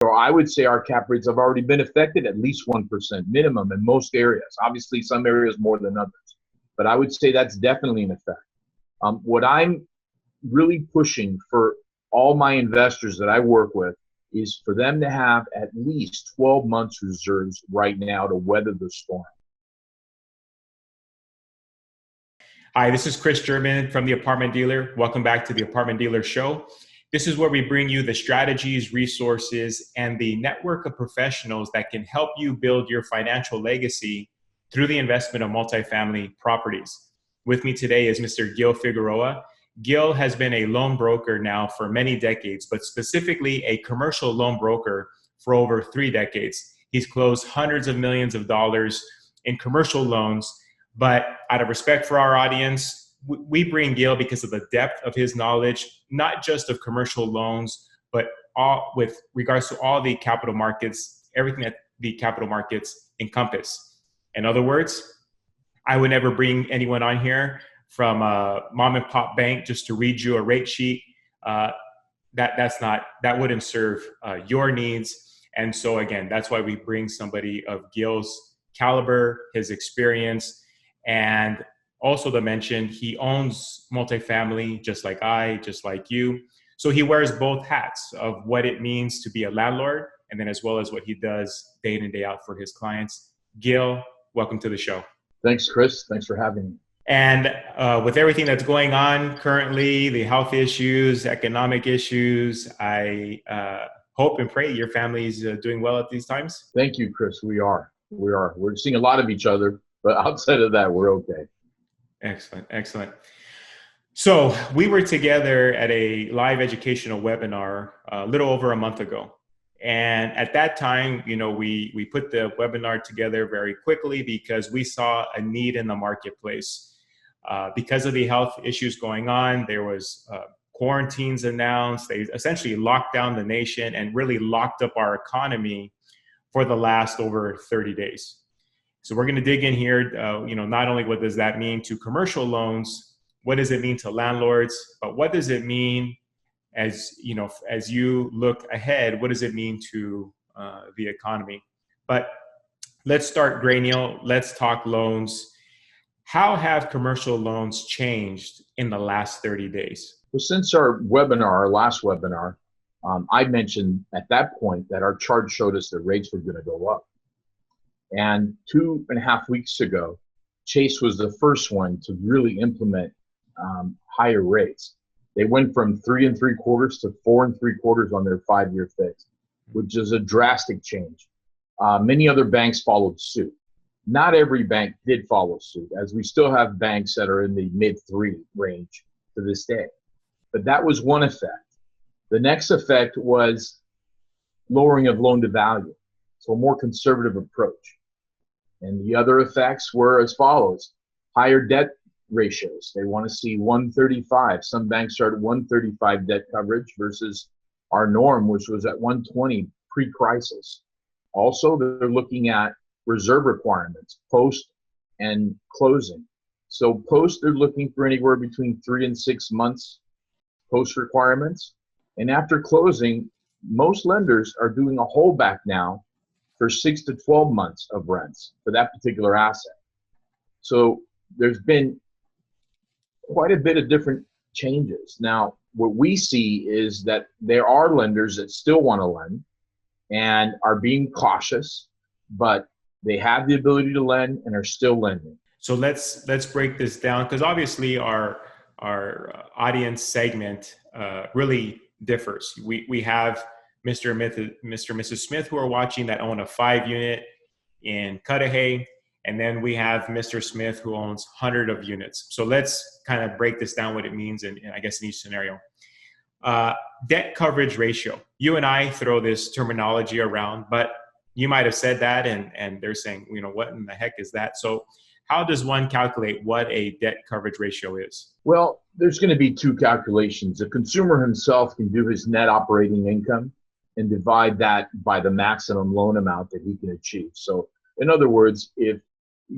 So I would say our cap rates have already been affected at least 1% minimum in most areas. Obviously, some areas more than others, but I would say that's definitely an effect. What I'm really pushing for all my investors that I work with is for them to have at least 12 months reserves right now to weather the storm. Hi, this is Chris German from The Apartment Dealer. Welcome back to The Apartment Dealer Show. This is where we bring you the strategies, resources, and the network of professionals that can help you build your financial legacy through the investment of multifamily properties. With me today is Mr. Gil Figueroa. Gil has been a loan broker now for many decades, but specifically a commercial loan broker for over 3 decades. He's closed hundreds of millions of dollars in commercial loans, but out of respect for our audience, we bring Gil because of the depth of his knowledge, not just of commercial loans, but all with regards to all the capital markets, everything that the capital markets encompass. In other words, I would never bring anyone on here from a mom and pop bank just to read you a rate sheet. That wouldn't serve your needs. And so again, that's why we bring somebody of Gil's caliber, his experience, and also to mention, he owns multifamily just like I, just like you. So he wears both hats of what it means to be a landlord, and then as well as what he does day in and day out for his clients. Gil, welcome to the show. Thanks, Chris. Thanks for having me. And with everything that's going on currently, the health issues, economic issues, I hope and pray your family is doing well at these times. Thank you, Chris. We are. We're seeing a lot of each other, but outside of that, we're okay. Excellent. So we were together at a live educational webinar a little over a month ago. And at that time, we put the webinar together very quickly because we saw a need in the marketplace. Because of the health issues going on, there was quarantines announced. They essentially locked down the nation and really locked up our economy for the last over 30 days. So we're going to dig in here, not only what does that mean to commercial loans, what does it mean to landlords, but what does it mean as you look ahead, what does it mean to the economy? But let's start granular. Let's talk loans. How have commercial loans changed in the last 30 days? Well, since our last webinar, I mentioned at that point that our chart showed us that rates were going to go up. And 2.5 weeks ago, Chase was the first one to really implement higher rates. They went from 3 3/4 to 4 3/4 on their 5-year fix, which is a drastic change. Many other banks followed suit. Not every bank did follow suit, as we still have banks that are in the mid-3 range to this day. But that was one effect. The next effect was lowering of loan to value, so a more conservative approach. And the other effects were as follows: higher debt ratios. They want to see 135. Some banks are at 135 debt coverage versus our norm, which was at 120 pre-crisis. Also, they're looking at reserve requirements, post and closing. So post, they're looking for anywhere between 3 and 6 months post requirements. And after closing, most lenders are doing a holdback now for 6 to 12 months of rents for that particular asset. So there's been quite a bit of different changes. Now, what we see is that there are lenders that still want to lend and are being cautious, but they have the ability to lend and are still lending. So let's break this down, because obviously our audience segment really differs. We have Mr. and Mrs. Smith who are watching that own a 5-unit in Cudahy, and then we have Mr. Smith who owns 100 of units. So let's kind of break this down, what it means, in I guess in each scenario. Debt coverage ratio. You and I throw this terminology around, but you might have said that, and they're saying, what in the heck is that? So how does one calculate what a debt coverage ratio is? Well, there's going to be 2 calculations. The consumer himself can do his net operating income and divide that by the maximum loan amount that he can achieve. So in other words, if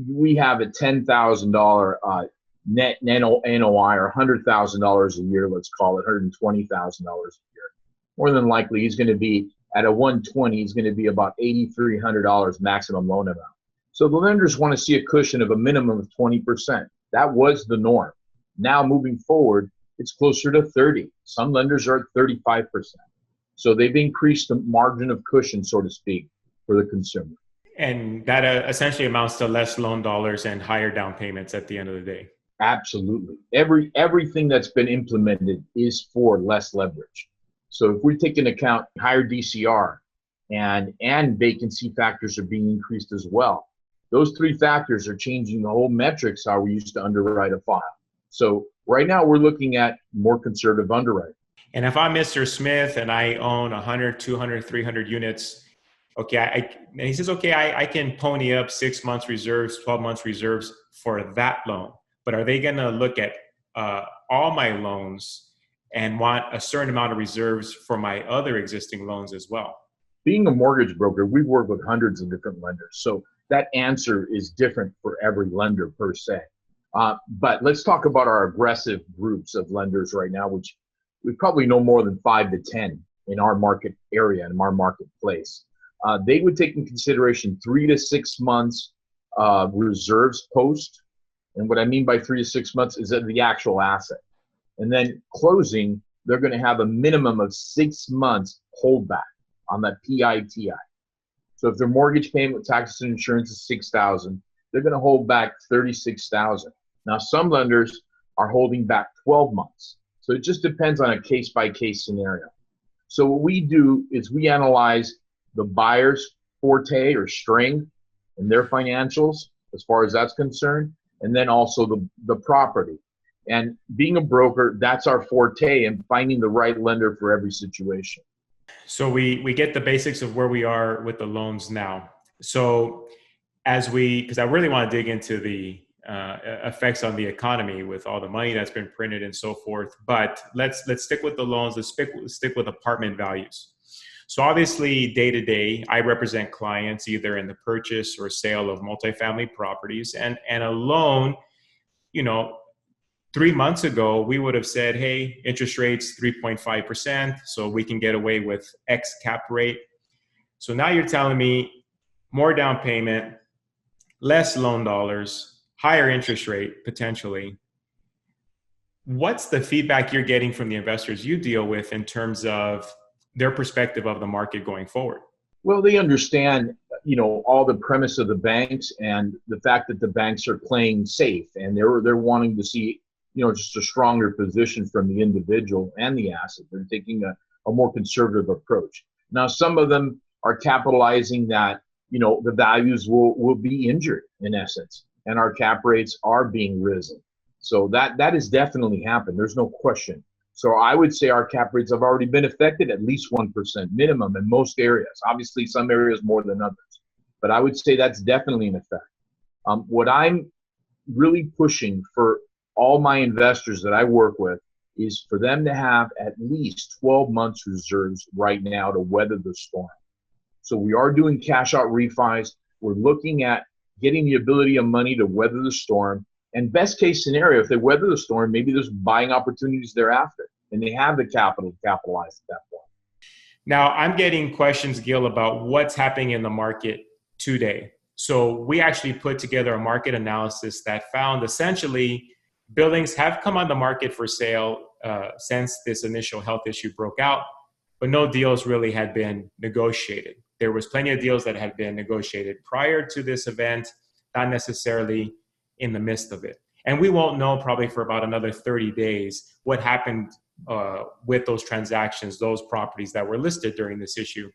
we have a $10,000 net NOI or $100,000 a year, let's call it $120,000 a year, more than likely he's going to be at a 120 is going to be about $8,300 maximum loan amount. So the lenders want to see a cushion of a minimum of 20%. That was the norm. Now moving forward, it's closer to 30. Some lenders are at 35%. So they've increased the margin of cushion, so to speak, for the consumer. And that essentially amounts to less loan dollars and higher down payments at the end of the day. Absolutely. Everything that's been implemented is for less leverage. So if we take into account higher DCR and vacancy factors are being increased as well, those three factors are changing the whole metrics how we used to underwrite a file. So right now we're looking at more conservative underwriting. And if I'm Mr. Smith and I own 100, 200, 300 units, okay, and he says, okay, I can pony up 6 months reserves, 12 months reserves for that loan. But are they going to look at all my loans and want a certain amount of reserves for my other existing loans as well? Being a mortgage broker, we work with hundreds of different lenders. So that answer is different for every lender per se. But let's talk about our aggressive groups of lenders right now, which we probably know more than 5 to 10 in our market area and our marketplace. They would take in consideration 3 to 6 months reserves post. And what I mean by 3 to 6 months is that the actual asset. And then closing, they're going to have a minimum of 6 months holdback on that PITI. So if their mortgage payment with taxes and insurance is $6,000, they're going to hold back $36,000. Now, some lenders are holding back 12 months. So it just depends on a case-by-case scenario. So what we do is we analyze the buyer's forte or strength and their financials as far as that's concerned, and then also the property. And being a broker, that's our forte in finding the right lender for every situation. So we get the basics of where we are with the loans now. So because I really want to dig into the effects on the economy with all the money that's been printed and so forth. But let's stick with the loans. Let's stick with apartment values. So obviously, day to day, I represent clients either in the purchase or sale of multifamily properties, and a loan, 3 months ago, we would have said, hey, interest rates 3.5%, so we can get away with X cap rate. So now you're telling me more down payment, less loan dollars, higher interest rate potentially. What's the feedback you're getting from the investors you deal with in terms of their perspective of the market going forward? Well, they understand, all the premise of the banks and the fact that the banks are playing safe, and they're wanting to see, just a stronger position from the individual and the asset. They're taking a more conservative approach. Now, some of them are capitalizing that, the values will be injured in essence, and our cap rates are being risen. So that has definitely happened. There's no question. So I would say our cap rates have already been affected at least 1% minimum in most areas. Obviously, some areas more than others. But I would say that's definitely an effect. What I'm really pushing for all my investors that I work with is for them to have at least 12 months reserves right now to weather the storm. So we are doing cash out refis. We're looking at getting the ability of money to weather the storm. And best case scenario, if they weather the storm, maybe there's buying opportunities thereafter, and they have the capital to capitalize at that point. Now, I'm getting questions, Gil, about what's happening in the market today. So we actually put together a market analysis that found essentially buildings have come on the market for sale since this initial health issue broke out, but no deals really had been negotiated. There was plenty of deals that had been negotiated prior to this event, not necessarily in the midst of it. And we won't know probably for about another 30 days what happened with those transactions, those properties that were listed during this issue.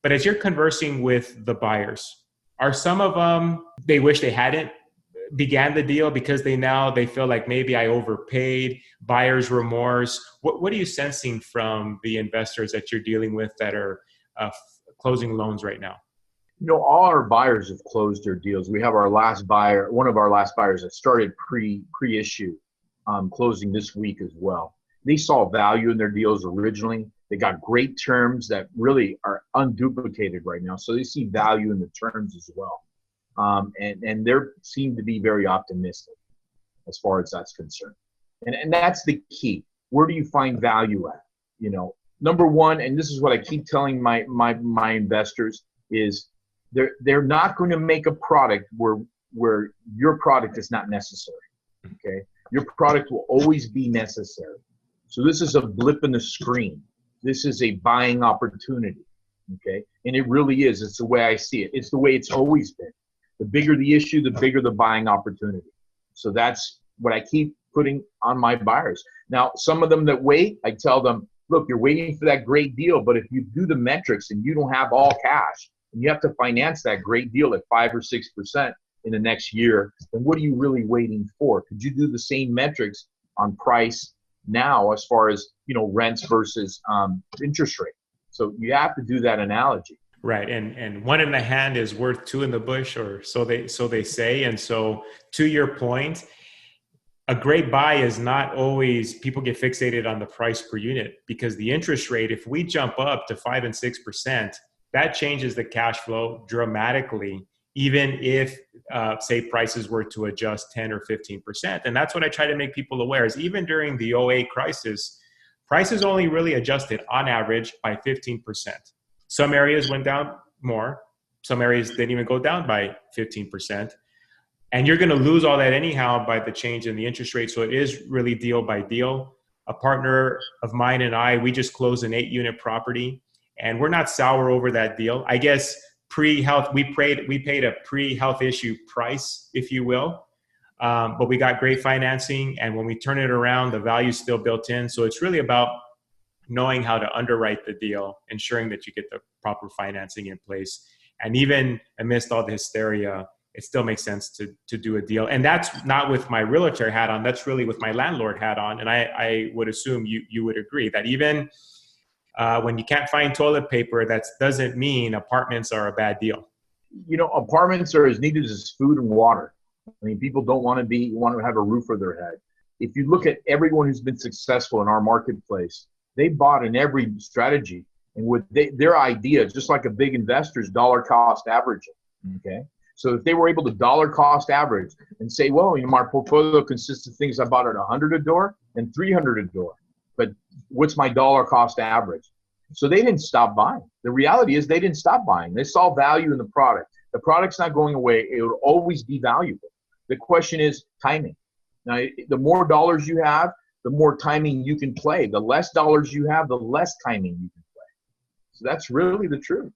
But as you're conversing with the buyers, are some of them, they wish they hadn't began the deal because they feel like maybe I overpaid, buyer's remorse? What are you sensing from the investors that you're dealing with that are closing loans right now? All our buyers have closed their deals. We have our last buyer, one of our last buyers that started pre-issue, closing this week as well. They saw value in their deals originally. They got great terms that really are unduplicated right now. So they see value in the terms as well. And they seem to be very optimistic as far as that's concerned. And that's the key. Where do you find value at? number one, and this is what I keep telling my investors, is they're not going to make a product where your product is not necessary. Okay, your product will always be necessary. So this is a blip in the screen. This is a buying opportunity. Okay, and it really is. It's the way I see it. It's the way it's always been. The bigger the issue, the bigger the buying opportunity. So that's what I keep putting on my buyers. Now, some of them that wait, I tell them, look, you're waiting for that great deal, but if you do the metrics and you don't have all cash and you have to finance that great deal at 5 or 6% in the next year, then what are you really waiting for? Could you do the same metrics on price now as far as, rents versus interest rate? So you have to do that analogy. Right. And one in the hand is worth two in the bush, or so they say. And so to your point, a great buy is not always, people get fixated on the price per unit, because the interest rate, if we jump up to 5 and 6%, that changes the cash flow dramatically, even if say prices were to adjust 10 or 15%. And that's what I try to make people aware is, even during the '08 crisis, prices only really adjusted on average by 15%. Some areas went down more. Some areas didn't even go down by 15%. And you're going to lose all that anyhow by the change in the interest rate. So it is really deal by deal. A partner of mine and I, we just closed an 8-unit property, and we're not sour over that deal. I guess pre-health, we paid a pre-health issue price, if you will. But we got great financing. And when we turn it around, the value is still built in. So it's really about knowing how to underwrite the deal, ensuring that you get the proper financing in place. And even amidst all the hysteria, it still makes sense to do a deal. And that's not with my realtor hat on, that's really with my landlord hat on. And I would assume you would agree that even when you can't find toilet paper, that doesn't mean apartments are a bad deal. Apartments are as needed as food and water. I mean, people want to have a roof over their head. If you look at everyone who's been successful in our marketplace, they bought in every strategy. And with their idea, just like a big investor's dollar cost averaging, okay? So if they were able to dollar cost average and say, well, my portfolio consists of things I bought at 100 a door and 300 a door, but what's my dollar cost average? So they didn't stop buying. The reality is they didn't stop buying. They saw value in the product. The product's not going away. It will always be valuable. The question is timing. Now, the more dollars you have, the more timing you can play. The less dollars you have, the less timing you can play. So that's really the truth.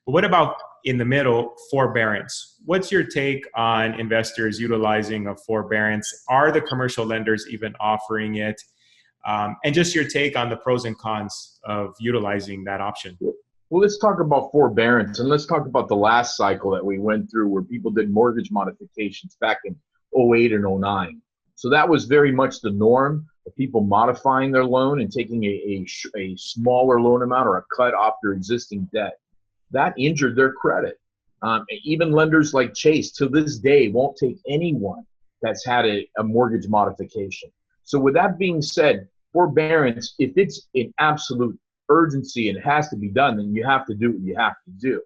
But what about in the middle, forbearance? What's your take on investors utilizing a forbearance? Are the commercial lenders even offering it? And just your take on the pros and cons of utilizing that option. Well, let's talk about forbearance, and let's talk about the last cycle that we went through where people did mortgage modifications back in '08 and '09. So that was very much the norm of people modifying their loan and taking a smaller loan amount or a cut off their existing debt. That injured their credit. Even lenders like Chase to this day won't take anyone that's had a mortgage modification. So with that being said, forbearance, if it's an absolute urgency and it has to be done, then you have to do what you have to do.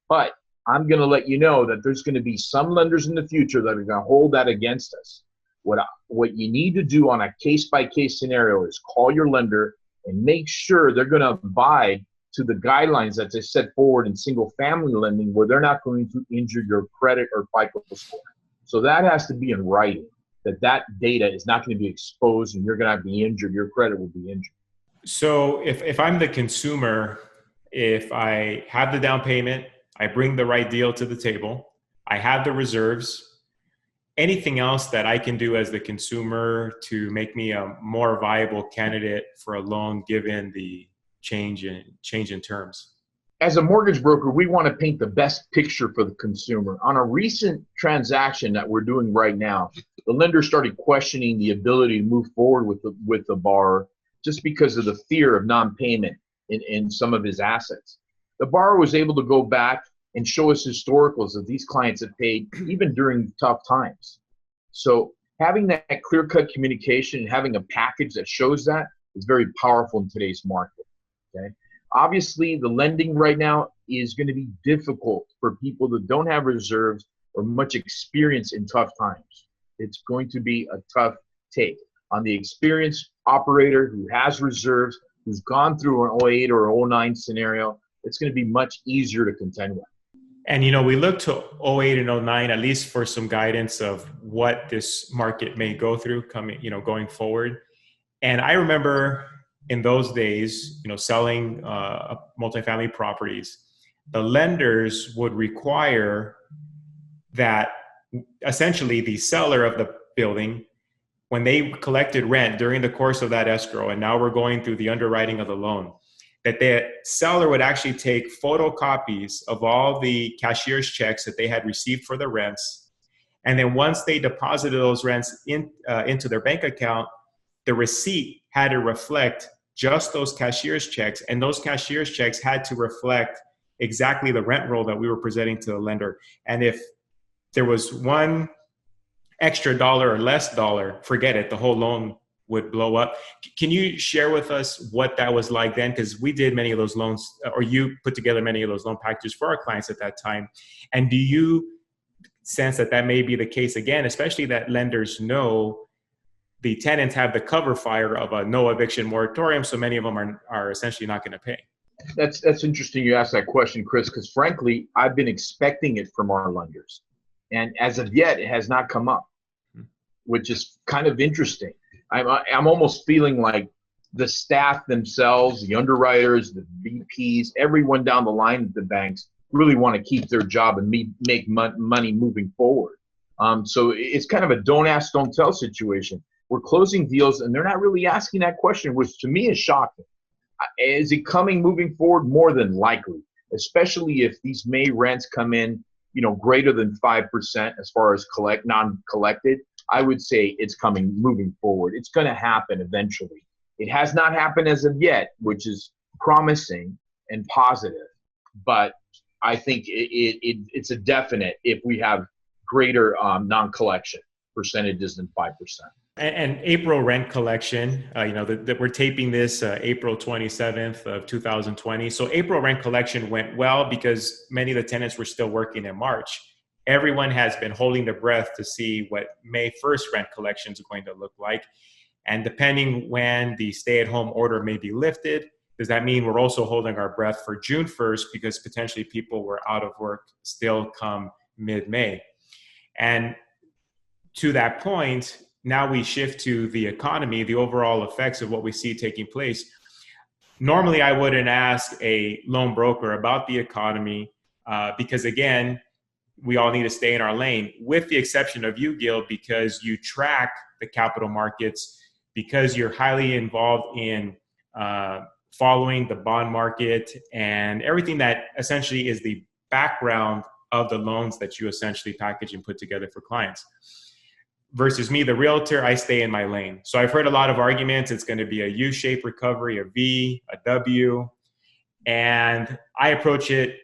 But I'm going to let you know that there's going to be some lenders in the future that are going to hold that against us. What you need to do on a case-by-case scenario is call your lender and make sure they're going to abide to the guidelines that they set forward in single-family lending, where they're not going to injure your credit or FICO score. So that has to be in writing, that data is not going to be exposed and you're going to be injured, your credit will be injured. So if I'm the consumer, if I have the down payment, I bring the right deal to the table, I have the reserves, anything else that I can do as the consumer to make me a more viable candidate for a loan given the change in terms? As a mortgage broker, we want to paint the best picture for the consumer. On a recent transaction that we're doing right now, the lender started questioning the ability to move forward with the borrower just because of the fear of non-payment in some of his assets. The borrower was able to go back and show us historicals that these clients have paid even during tough times. So having that clear-cut communication and having a package that shows that is very powerful in today's market. Okay. Obviously, the lending right now is going to be difficult for people that don't have reserves or much experience in tough times. It's going to be a tough take. On the experienced operator who has reserves, who's gone through an '08 or '09 scenario, it's going to be much easier to contend with. And, we look to '08 and '09, at least for some guidance of what this market may go through going forward. And I remember in those days, selling multifamily properties, the lenders would require that essentially the seller of the building, when they collected rent during the course of that escrow, and now we're going through the underwriting of the loan, that the seller would actually take photocopies of all the cashier's checks that they had received for the rents. And then once they deposited those rents into their bank account, the receipt had to reflect just those cashier's checks. And those cashier's checks had to reflect exactly the rent roll that we were presenting to the lender. And if there was one extra dollar or less dollar, forget it, the whole loan would blow up. Can you share with us what that was like then? Because we did many of those loans, or you put together many of those loan packages for our clients at that time. And do you sense that that may be the case again, especially that lenders know the tenants have the cover fire of a no eviction moratorium, so many of them are essentially not going to pay? That's interesting you asked that question, Chris, because frankly, I've been expecting it from our lenders. And as of yet, it has not come up, which is kind of interesting. I'm almost feeling like the staff themselves, the underwriters, the VPs, everyone down the line at the banks really want to keep their job and make money moving forward. So it's kind of a don't ask, don't tell situation. We're closing deals and they're not really asking that question, which to me is shocking. Is it coming moving forward? More than likely, especially if these May rents come in, greater than 5% as far as non-collected. I would say it's coming moving forward. It's going to happen eventually. It has not happened as of yet, which is promising and positive. But I think it's a definite if we have greater non-collection percentages than 5%. And April rent collection, that we're taping this April 27th of 2020. So April rent collection went well because many of the tenants were still working in March. Everyone has been holding their breath to see what May 1st rent collection is going to look like. And depending when the stay-at-home order may be lifted, does that mean we're also holding our breath for June 1st because potentially people were out of work still come mid-May? And to that point, now we shift to the economy, the overall effects of what we see taking place. Normally, I wouldn't ask a loan broker about the economy because, again, we all need to stay in our lane, with the exception of you, Gil, because you track the capital markets, because you're highly involved in following the bond market and everything that essentially is the background of the loans that you essentially package and put together for clients. Versus me, the realtor, I stay in my lane. So I've heard a lot of arguments. It's going to be a U-shaped recovery, a V, a W. And I approach it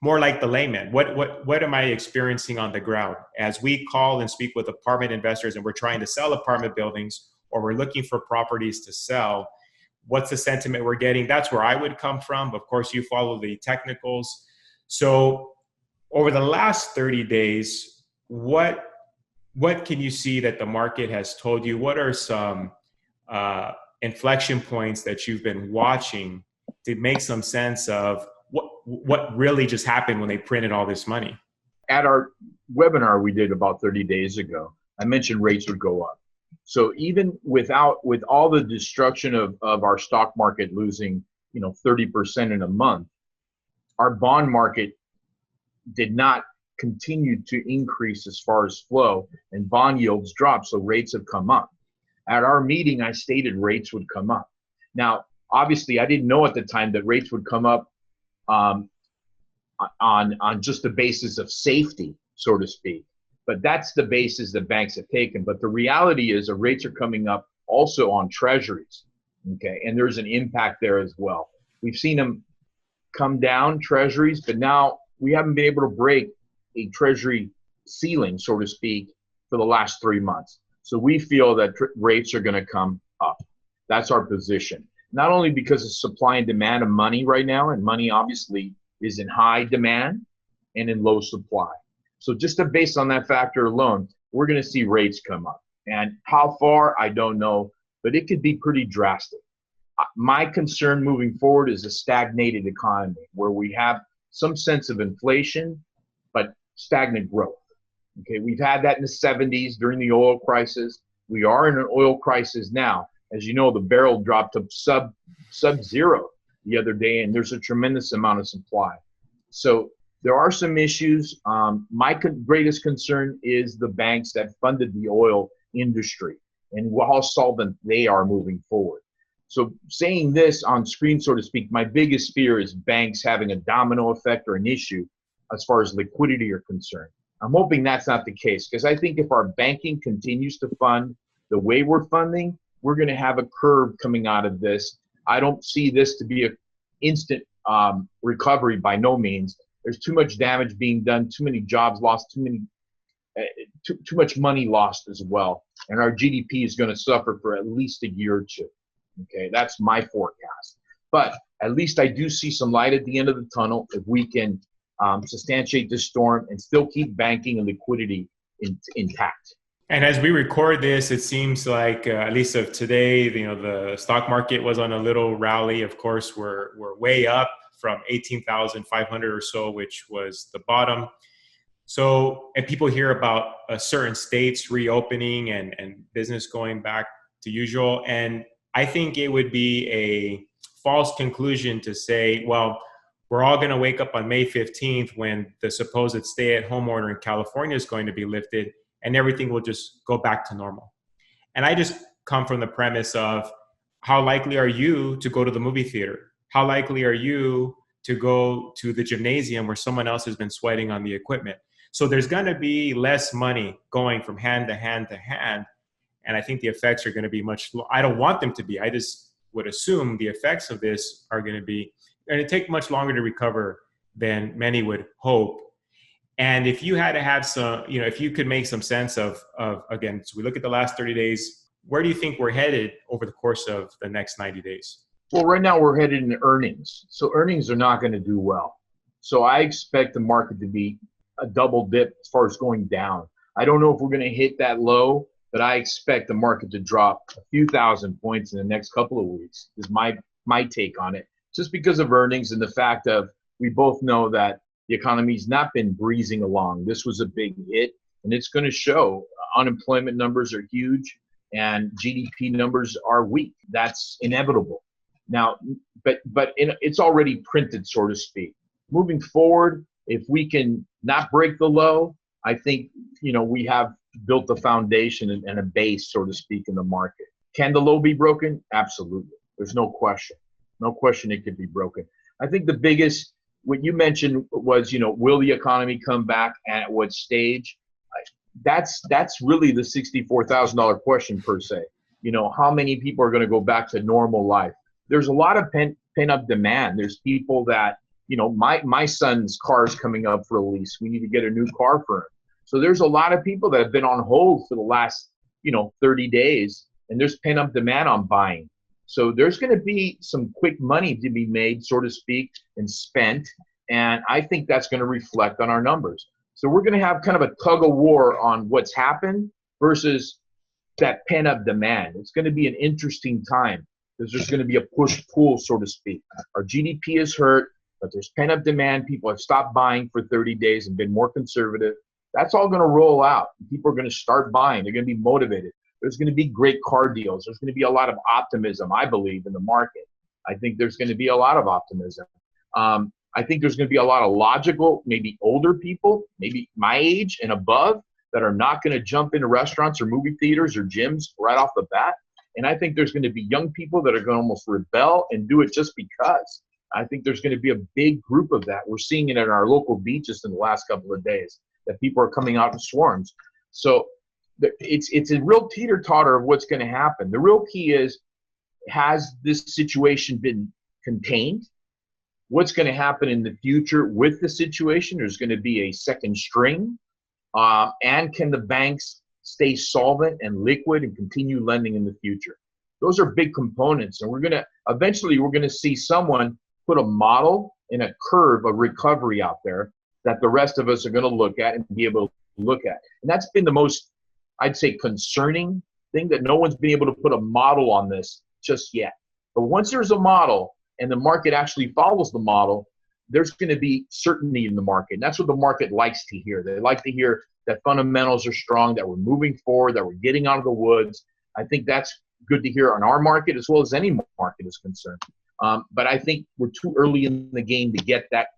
more like the layman. What am I experiencing on the ground? As we call and speak with apartment investors and we're trying to sell apartment buildings or we're looking for properties to sell, what's the sentiment we're getting? That's where I would come from. Of course, you follow the technicals. So over the last 30 days, what can you see that the market has told you? What are some inflection points that you've been watching to make some sense of what really just happened when they printed all this money? At our webinar we did about 30 days ago, I mentioned rates would go up. So even with all the destruction of our stock market losing 30% in a month, our bond market did not continue to increase as far as flow, and bond yields dropped, so rates have come up. At our meeting, I stated rates would come up. Now, obviously, I didn't know at the time that rates would come up on just the basis of safety, so to speak. But that's the basis that banks have taken. But the reality is the rates are coming up also on treasuries, okay? And there's an impact there as well. We've seen them come down, treasuries, but now we haven't been able to break a treasury ceiling, so to speak, for the last 3 months. So we feel that rates are going to come up. That's our position. Not only because of supply and demand of money right now, and money obviously is in high demand and in low supply. So just based on that factor alone, we're going to see rates come up. And how far, I don't know, but it could be pretty drastic. My concern moving forward is a stagnated economy where we have some sense of inflation, but stagnant growth. Okay, we've had that in the 70s during the oil crisis. We are in an oil crisis now. As you know, the barrel dropped to sub-zero the other day, and there's a tremendous amount of supply. So there are some issues. My greatest concern is the banks that funded the oil industry and how solvent they are moving forward. So saying this on screen, so to speak, my biggest fear is banks having a domino effect or an issue as far as liquidity are concerned. I'm hoping that's not the case, because I think if our banking continues to fund the way we're funding, we're going to have a curve coming out of this. I don't see this to be an instant recovery by no means. There's too much damage being done, too many jobs lost, too much money lost as well. And our GDP is going to suffer for at least a year or two. Okay, that's my forecast. But at least I do see some light at the end of the tunnel if we can substantiate this storm and still keep banking and liquidity intact. And as we record this, it seems like, at least of today, the stock market was on a little rally. Of course, we're way up from 18,500 or so, which was the bottom. So, and people hear about certain states reopening and business going back to usual. And I think it would be a false conclusion to say, well, we're all going to wake up on May 15th when the supposed stay-at-home order in California is going to be lifted and everything will just go back to normal. And I just come from the premise of, how likely are you to go to the movie theater? How likely are you to go to the gymnasium where someone else has been sweating on the equipment? So there's going to be less money going from hand to hand to hand. And I think the effects are going to be I don't want them to be. I just would assume the effects of this are going to take much longer to recover than many would hope. And if you had to have some, if you could make some sense of again, so we look at the last 30 days, where do you think we're headed over the course of the next 90 days? Well, right now we're headed in earnings. So earnings are not going to do well. So I expect the market to be a double dip as far as going down. I don't know if we're going to hit that low, but I expect the market to drop a few thousand points in the next couple of weeks is my take on it, just because of earnings and the fact of we both know that the economy's not been breezing along. This was a big hit, and it's going to show. Unemployment numbers are huge, and GDP numbers are weak. That's inevitable. Now, but it's already printed, so to speak. Moving forward, if we can not break the low, I think, we have built a foundation and a base, so to speak, in the market. Can the low be broken? Absolutely. There's no question. No question it could be broken. I think the biggest, what you mentioned was, will the economy come back and at what stage? That's really the $64,000 question per se. How many people are going to go back to normal life? There's a lot of pent-up demand. There's people that, my son's car is coming up for a lease. We need to get a new car for him. So there's a lot of people that have been on hold for the last, 30 days, and there's pent-up demand on buying. So there's going to be some quick money to be made, so to speak, and spent. And I think that's going to reflect on our numbers. So we're going to have kind of a tug of war on what's happened versus that pent-up demand. It's going to be an interesting time because there's going to be a push-pull, so to speak. Our GDP is hurt, but there's pent-up demand. People have stopped buying for 30 days and been more conservative. That's all going to roll out. People are going to start buying. They're going to be motivated. There's going to be great car deals. There's going to be a lot of optimism, I believe, in the market. I think there's going to be a lot of optimism. I think there's going to be a lot of logical, maybe older people, maybe my age and above, that are not going to jump into restaurants or movie theaters or gyms right off the bat. And I think there's going to be young people that are going to almost rebel and do it just because. I think there's going to be a big group of that. We're seeing it in our local beaches in the last couple of days, that people are coming out in swarms. So it's a real teeter-totter of what's going to happen. The real key is, has this situation been contained? What's going to happen in the future with the situation? There's going to be a second string. And can the banks stay solvent and liquid and continue lending in the future? Those are big components. And eventually we're going to see someone put a model and a curve of recovery out there that the rest of us are going to look at and be able to look at. And that's been the most, I'd say, concerning thing, that no one's been able to put a model on this just yet. But once there's a model and the market actually follows the model, there's going to be certainty in the market. And that's what the market likes to hear. They like to hear that fundamentals are strong, that we're moving forward, that we're getting out of the woods. I think that's good to hear on our market as well as any market is concerned. But I think we're too early in the game to get that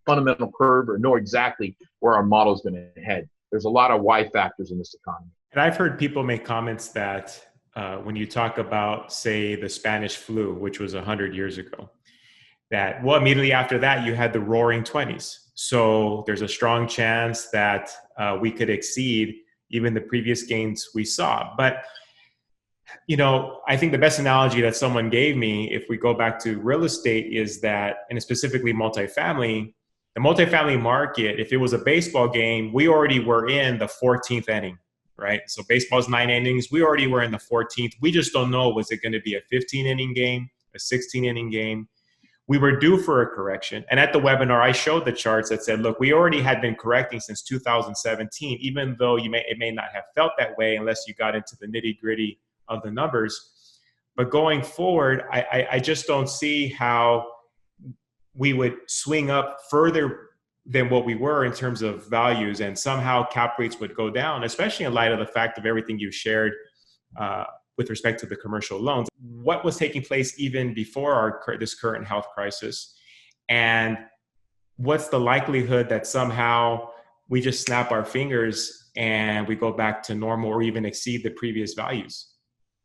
fundamental curve or know exactly where our model is going to head. There's a lot of why factors in this economy. And I've heard people make comments that when you talk about, say, the Spanish flu, which was 100 years ago, that, well, immediately after that, you had the roaring 20s. So there's a strong chance that we could exceed even the previous gains we saw. But, you know, I think the best analogy that someone gave me, if we go back to real estate, is that, and specifically multifamily, the multifamily market, if it was a baseball game, we already were in the 14th inning, right? So baseball's 9 innings. We already were in the 14th. We just don't know, was it going to be a 15-inning game, a 16-inning game? We were due for a correction. And at the webinar, I showed the charts that said, look, we already had been correcting since 2017, even though it may not have felt that way unless you got into the nitty-gritty of the numbers. But going forward, I just don't see how we would swing up further than what we were in terms of values, and somehow cap rates would go down, especially in light of the fact of everything you shared with respect to the commercial loans. What was taking place even before this current health crisis? And what's the likelihood that somehow we just snap our fingers and we go back to normal or even exceed the previous values?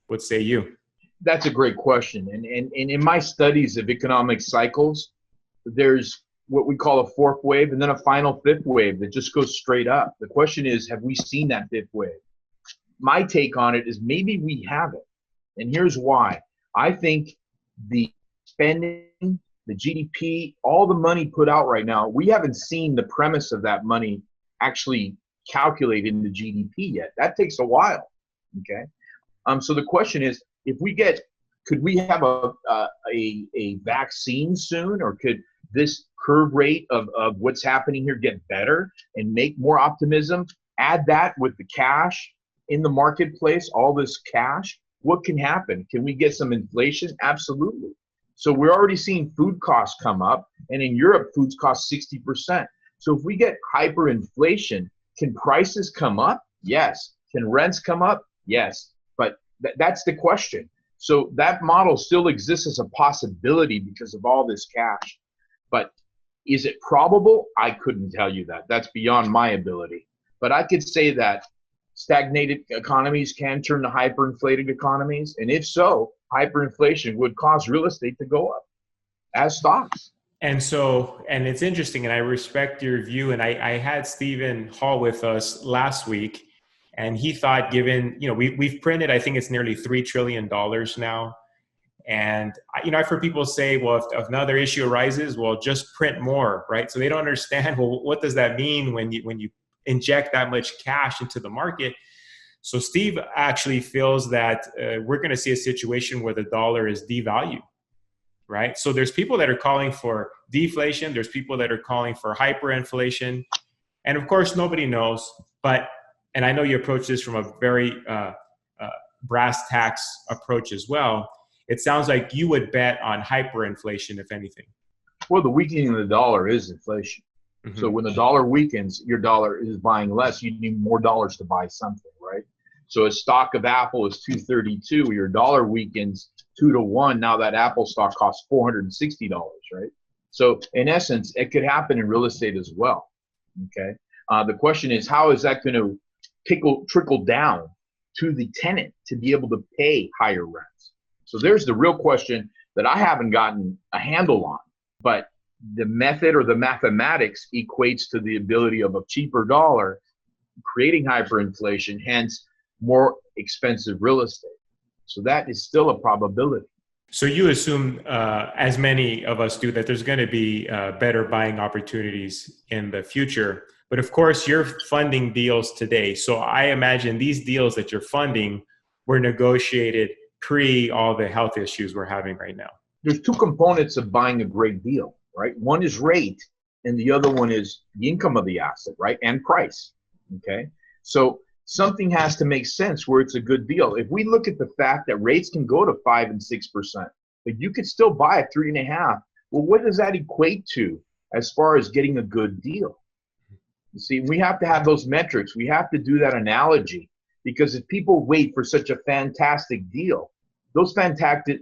What say you? That's a great question. And in my studies of economic cycles, there's what we call a fourth wave and then a final fifth wave that just goes straight up. The question is, have we seen that fifth wave? My take on it is maybe we haven't. And here's why. I think the spending, the GDP, all the money put out right now, we haven't seen the premise of that money actually calculated into GDP yet. That takes a while, okay? So the question is, could we have a vaccine soon, or could this curve rate of what's happening here get better and make more optimism? Add that with the cash in the marketplace, all this cash, what can happen? Can we get some inflation? Absolutely. So we're already seeing food costs come up, and in Europe, foods cost 60%. So if we get hyperinflation, can prices come up? Yes. Can rents come up? Yes. But that's the question. So that model still exists as a possibility because of all this cash. But is it probable? I couldn't tell you that. That's beyond my ability. But I could say that stagnated economies can turn to hyperinflated economies. And if so, hyperinflation would cause real estate to go up as stocks. And it's interesting, and I respect your view. And I had Stephen Hall with us last week, and he thought, given, we've printed, I think it's nearly $3 trillion now. And, I've heard people say, well, if another issue arises, well, just print more, right? So they don't understand, well, what does that mean when you inject that much cash into the market? So Steve actually feels that we're going to see a situation where the dollar is devalued, right? So there's people that are calling for deflation. There's people that are calling for hyperinflation. And of course, nobody knows. And I know you approach this from a very brass tacks approach as well. It sounds like you would bet on hyperinflation, if anything. Well, the weakening of the dollar is inflation. Mm-hmm. So when the dollar weakens, your dollar is buying less. You need more dollars to buy something, right? So a stock of Apple is $232. Your dollar weakens 2 to 1. Now that Apple stock costs $460, right? So in essence, it could happen in real estate as well. Okay. The question is, how is that going to trickle down to the tenant to be able to pay higher rents? So there's the real question that I haven't gotten a handle on, but the method or the mathematics equates to the ability of a cheaper dollar creating hyperinflation, hence more expensive real estate. So that is still a probability. So you assume, as many of us do, that there's going to be better buying opportunities in the future. But of course, you're funding deals today. So I imagine these deals that you're funding were negotiated pre all the health issues we're having right now. There's two components of buying a great deal, right? One is rate, and the other one is the income of the asset, right? And price, okay? So something has to make sense where it's a good deal. If we look at the fact that rates can go to 5 and 6%, but you could still buy at 3.5. Well, what does that equate to as far as getting a good deal? You see, we have to have those metrics. We have to do that analogy, because if people wait for such a fantastic deal, those fantastic,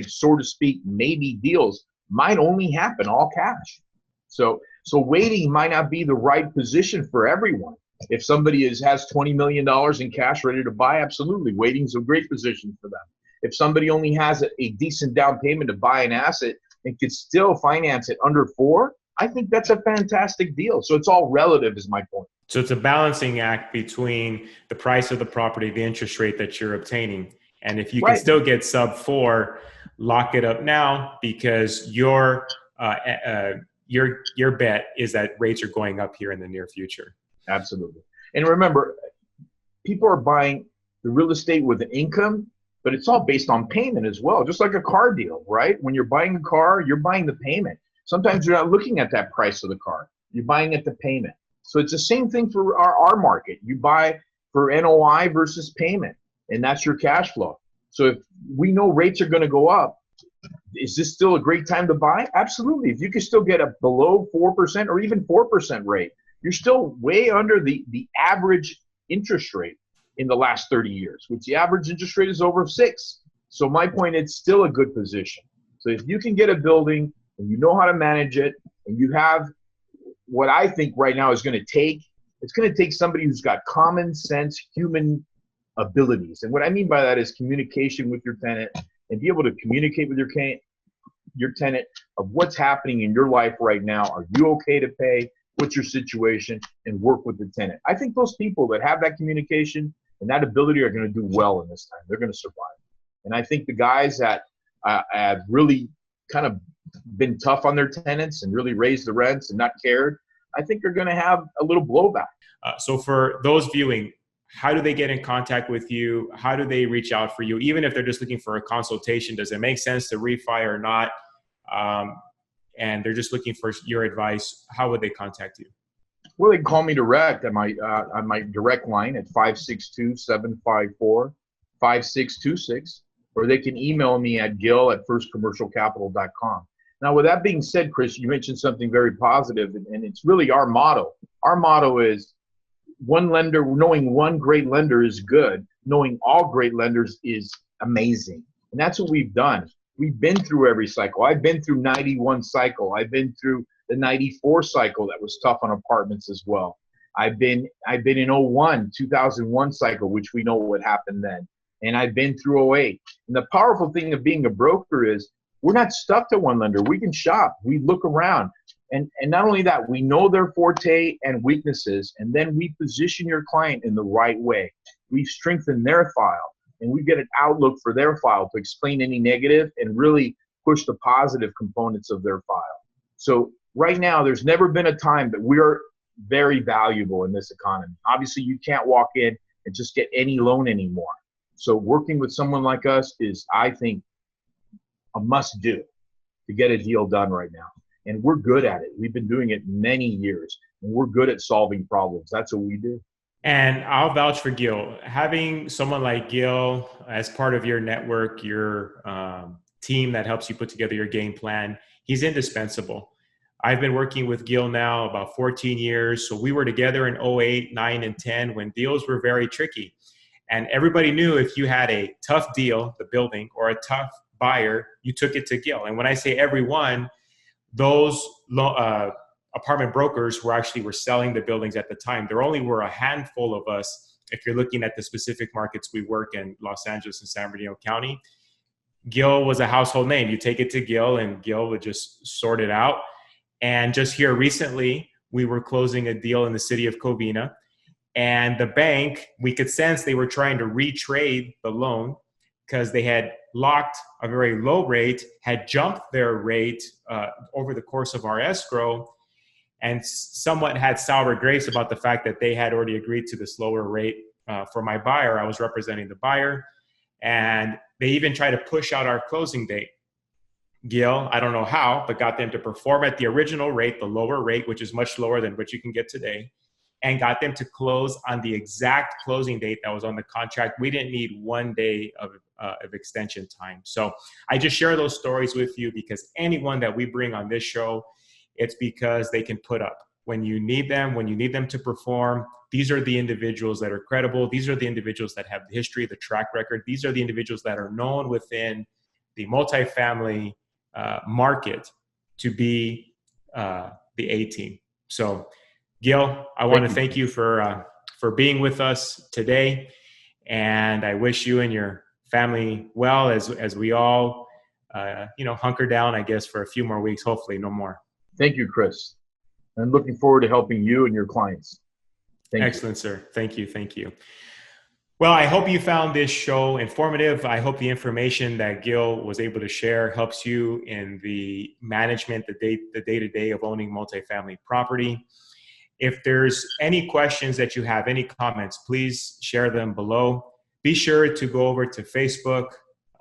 so to speak, maybe deals might only happen all cash. So waiting might not be the right position for everyone. If somebody has $20 million in cash ready to buy, absolutely, waiting's a great position for them. If somebody only has a decent down payment to buy an asset and could still finance it under 4, I think that's a fantastic deal. So it's all relative is my point. So it's a balancing act between the price of the property, the interest rate that you're obtaining. And if you can still get sub 4, lock it up now, because your bet is that rates are going up here in the near future. Absolutely. And remember, people are buying the real estate with an income, but it's all based on payment as well, just like a car deal, right? When you're buying a car, you're buying the payment. Sometimes you're not looking at that price of the car. You're buying at the payment. So it's the same thing for our market. You buy for NOI versus payment, and that's your cash flow. So if we know rates are going to go up, is this still a great time to buy? Absolutely. If you can still get a below 4% or even 4% rate, you're still way under the average interest rate in the last 30 years, which the average interest rate is over 6. So my point, it's still a good position. So if you can get a building and you know how to manage it, and you have what I think right now is going to take, it's going to take somebody who's got common sense, human abilities. And what I mean by that is communication with your tenant, and be able to communicate with your tenant of what's happening in your life right now. Are you okay to pay? What's your situation? And work with the tenant. I think those people that have that communication and that ability are going to do well in this time. They're going to survive. And I think the guys that have really kind of been tough on their tenants and really raised the rents and not cared, I think they're going to have a little blowback. So for those viewing, how do they get in contact with you? How do they reach out for you? Even if they're just looking for a consultation, does it make sense to refi or not? And they're just looking for your advice. How would they contact you? Well, they can call me direct on my direct line at 562-754-5626, or they can email me at gil@firstcommercialcapital.com. Now, with that being said, Chris, you mentioned something very positive, and it's really our motto. Our motto is one lender, knowing one great lender is good. Knowing all great lenders is amazing. And that's what we've done. We've been through every cycle. I've been through 91 cycle. I've been through the 94 cycle that was tough on apartments as well. I've been in 2001 cycle, which we know what happened then. And I've been through 08. And the powerful thing of being a broker is we're not stuck to one lender. We can shop. We look around. And not only that, we know their forte and weaknesses, and then we position your client in the right way. We strengthen their file, and we get an outlook for their file to explain any negative and really push the positive components of their file. So right now, there's never been a time that we're very valuable in this economy. Obviously, you can't walk in and just get any loan anymore. So working with someone like us is, I think, a must-do to get a deal done right now. And we're good at it. We've been doing it many years, and we're good at solving problems. That's what we do. And I'll vouch for Gil. Having someone like Gil as part of your network, your team that helps you put together your game plan, he's indispensable. I've been working with Gil now about 14 years. So we were together in 08, 9, and 10 when deals were very tricky. And everybody knew if you had a tough deal, the building, or a tough buyer, you took it to Gil. And when I say everyone, those apartment brokers who actually were selling the buildings at the time, there only were a handful of us. If you're looking at the specific markets we work in, Los Angeles and San Bernardino County, Gil was a household name. You take it to Gil and Gil would just sort it out. And just here recently, we were closing a deal in the city of Covina, and the bank, we could sense they were trying to retrade the loan because they had locked a very low rate, had jumped their rate over the course of our escrow, and somewhat had sour grapes about the fact that they had already agreed to this lower rate for my buyer. I was representing the buyer, and they even tried to push out our closing date. Gil, I don't know how, but got them to perform at the original rate, the lower rate, which is much lower than what you can get today. and got them to close on the exact closing date that was on the contract. We didn't need 1 day of extension time. So I just share those stories with you because anyone that we bring on this show, it's because they can put up. When you need them to perform, these are the individuals that are credible. These are the individuals that have the history, the track record. These are the individuals that are known within the multifamily market to be the A team. So, Gil, I want to thank you for being with us today, and I wish you and your family well as we all, hunker down, I guess, for a few more weeks. Hopefully, no more. Thank you, Chris. I'm looking forward to helping you and your clients. Excellent, sir. Thank you. Well, I hope you found this show informative. I hope the information that Gil was able to share helps you in the management, the day-to-day of owning multifamily property. If there's any questions that you have, any comments, please share them below. Be sure to go over to Facebook,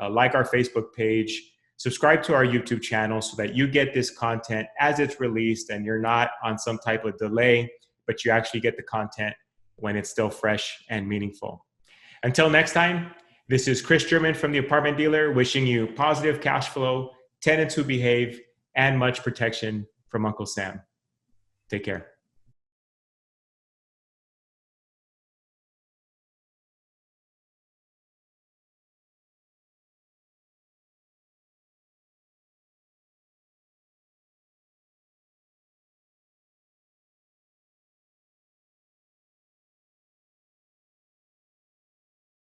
like our Facebook page, subscribe to our YouTube channel so that you get this content as it's released and you're not on some type of delay, but you actually get the content when it's still fresh and meaningful. Until next time, this is Chris German from the Apartment Dealer wishing you positive cash flow, tenants who behave, and much protection from Uncle Sam. Take care.